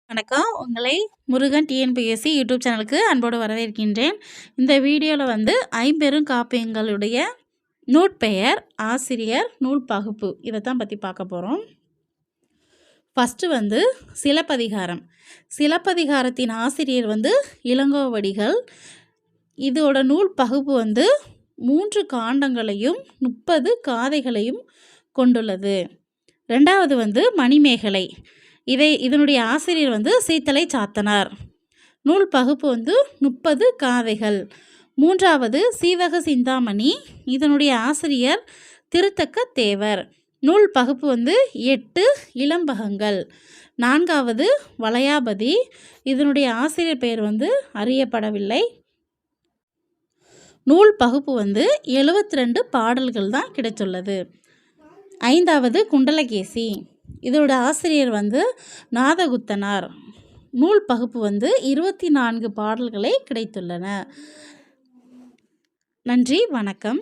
வணக்கம். உங்களை Murugan TNPSC YouTube சேனலுக்கு அன்போடு வரவேற்கின்றேன். இந்த வீடியோவில் ஐம்பெரும் காப்பியங்களுடைய நூற்பெயர், ஆசிரியர், நூல் பகுப்பு இதை தான் பற்றி பார்க்க போகிறோம். ஃபஸ்ட்டு சிலப்பதிகாரம். சிலப்பதிகாரத்தின் ஆசிரியர் இளங்கோவடிகள். இதோட நூல் பகுப்பு 3 காண்டங்களையும் 30 காதைகளையும் கொண்டுள்ளது. ரெண்டாவது மணிமேகலை. இதனுடைய ஆசிரியர் சீத்தலை சாத்தனார். நூல் பகுப்பு 30 காதைகள். மூன்றாவது சீவக சிந்தாமணி. இதனுடைய ஆசிரியர் திருத்தக்க தேவர். நூல் பகுப்பு 8 இளம்பகங்கள். நான்காவது வளையாபதி. இதனுடைய ஆசிரியர் பெயர் அறியப்படவில்லை. நூல் பகுப்பு 72 பாடல்கள் தான் கிடைத்துள்ளது. ஐந்தாவது குண்டலகேசி. இதோட ஆசிரியர் நாதகுத்தனார். நூல் பகுப்பு 24 பாடல்களை கிடைத்துள்ளன. நன்றி, வணக்கம்.